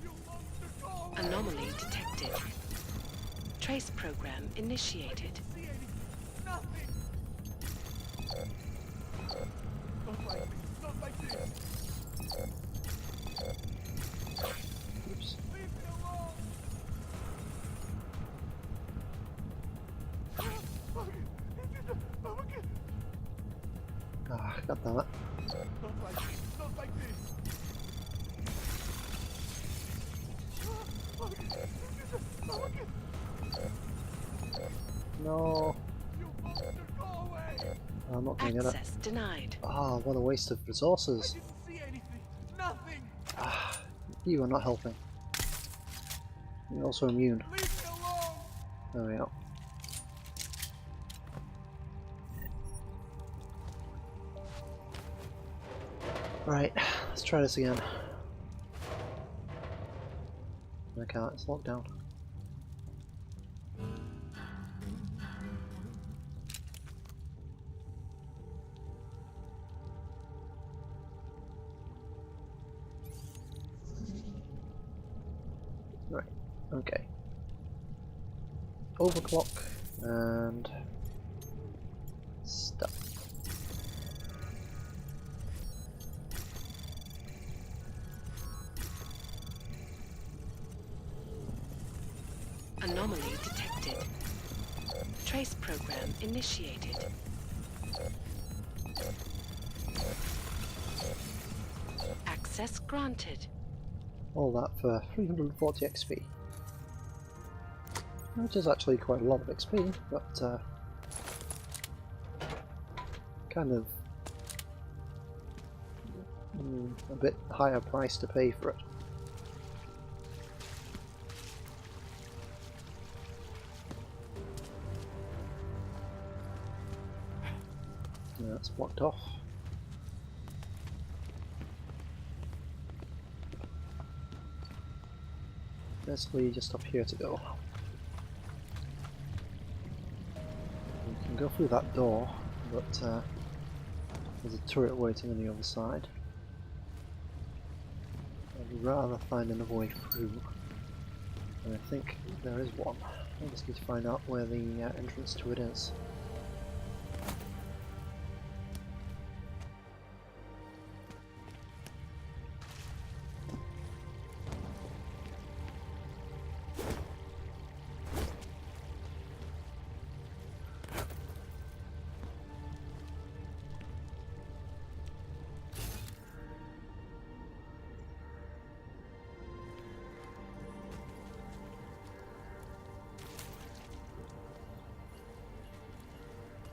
You monster, go away.
Anomaly detected. Trace program initiated.
See anything. Nothing. Not like this. Not like this.
Oops.
Leave me alone.
Ah, god damn it.
Not like this. Not like this.
No.
You monster, go away.
I'm not gonna get it.
Access denied.
Ah, what a waste of resources.
Didn't see anything. Nothing.
Ah, you are not helping. You're also immune.
Leave me alone.
There we go. Right, let's try this again. I can't, it's locked down. Right, okay. Overclock and stuff.
Anomaly detected. Trace program initiated. Access granted.
All that for 340 XP. which is actually quite a lot of XP, but kind of a bit higher price to pay for it. That's blocked off. Basically just up here to go. You can go through that door, but there's a turret waiting on the other side. I'd rather find another way through, and I think there is one. I just need to find out where the entrance to it is.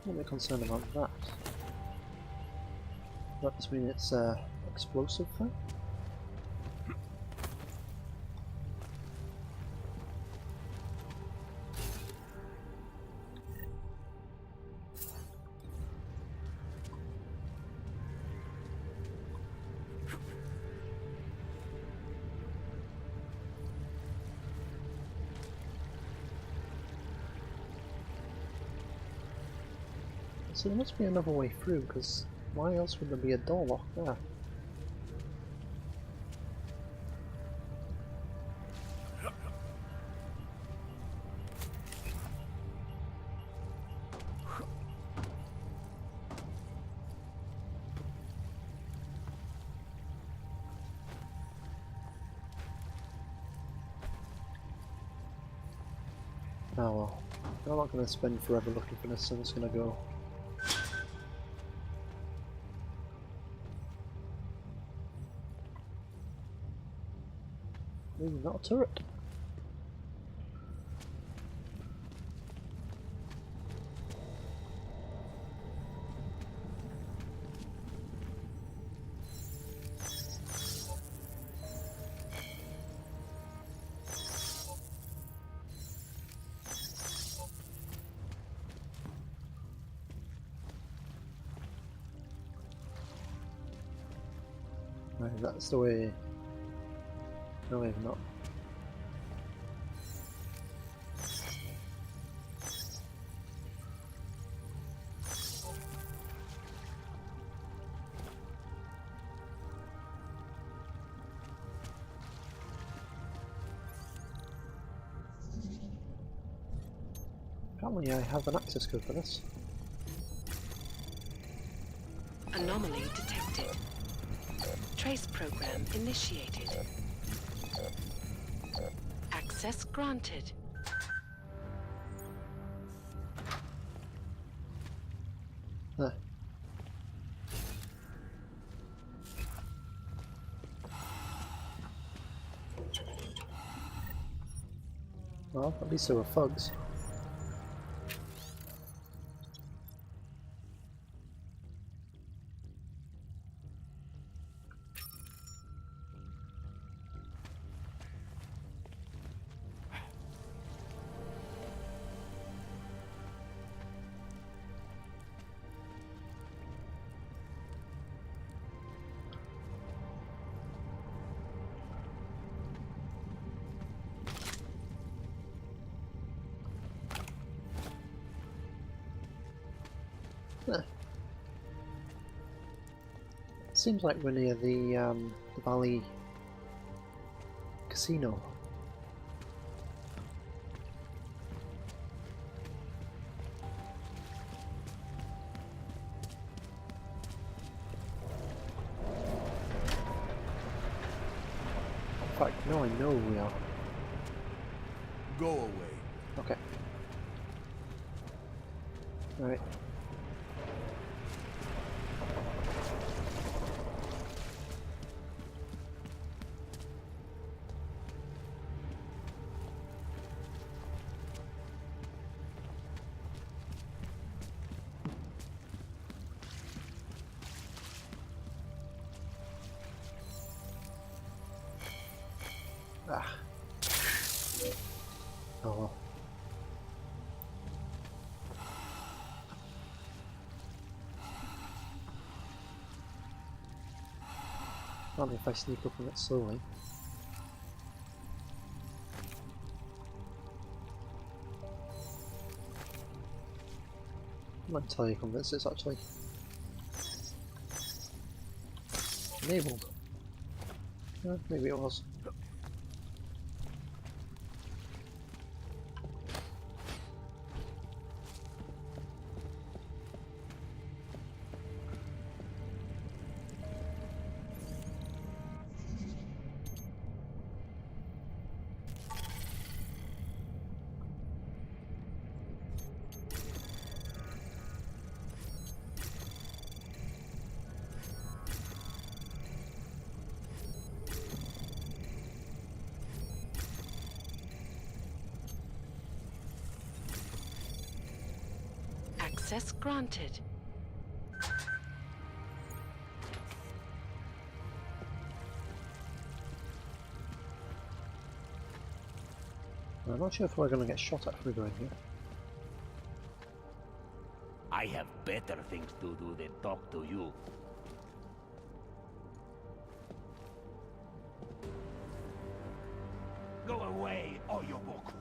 I'm a bit concerned about that. That must mean it's explosive thing? So there must be another way through, because why else would there be a door lock there? Oh well, I'm not going to spend forever looking for this, so I'm just going to go. Maybe not a turret. Right, that's the way. No, maybe not. Apparently I have an access code for this.
Anomaly detected. Trace program initiated. Access granted.
There. Well, at least there were thugs. Seems like we're near the Valley Casino. In fact, no, I know we are.
Go away.
Okay. Alright. Only if I sneak up on it slowly. I'm not entirely convinced it's actually enabled. Maybe it was.
Access granted.
I'm not sure if we're going to get shot at if we go in here.
I have better things to do than talk to you. Go away, Oyoboku.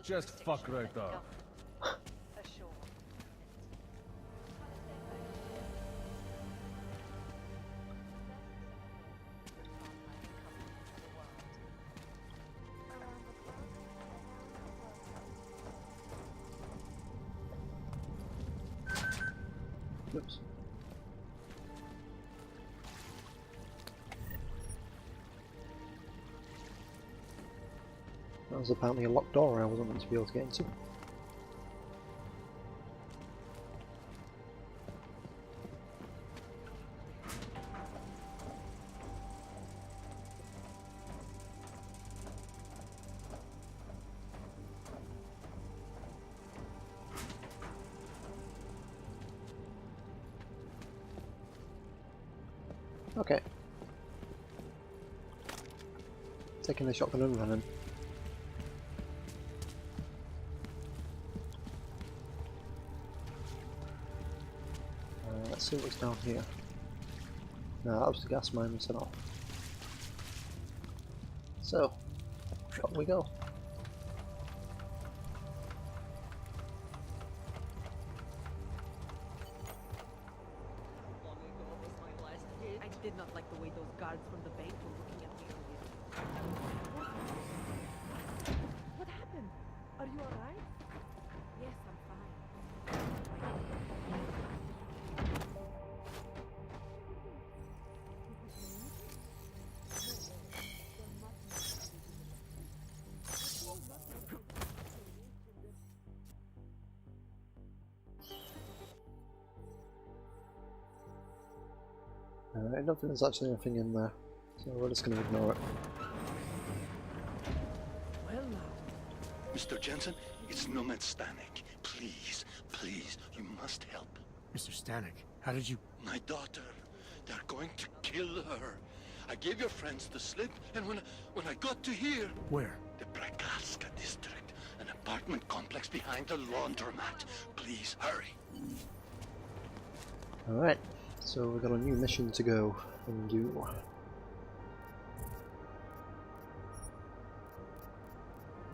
Just fuck right off.
Oops. That was apparently a locked door I wasn't meant to be able to get into. Okay. Taking the shotgun and running. Let's see what's down here. No, that was the gas mine we set off. So, up we go.
I did not like the way those guards from the bank were looking at me. What happened? Are you alright? Yes, I'm fine.
I don't think there's actually anything in there, so we're just going to ignore it.
Well now.
Mr. Jensen, it's Nomad Stanek. Please, please, you must help.
Mr. Stanek, how did you...
My daughter. They're going to kill her. I gave your friends the slip, and when I got to here...
Where?
The Prakarska district. An apartment complex behind the laundromat. Please, hurry.
Alright, so we've got a new mission to go and do.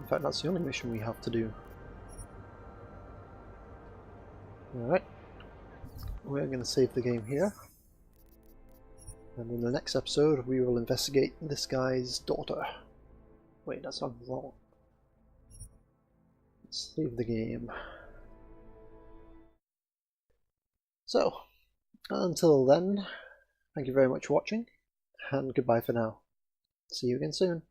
In fact, that's the only mission we have to do. Alright, we're going to save the game here. And in the next episode we will investigate this guy's daughter. Wait, that sounds wrong. Save the game. So, until then, thank you very much for watching, and goodbye for now. See you again soon.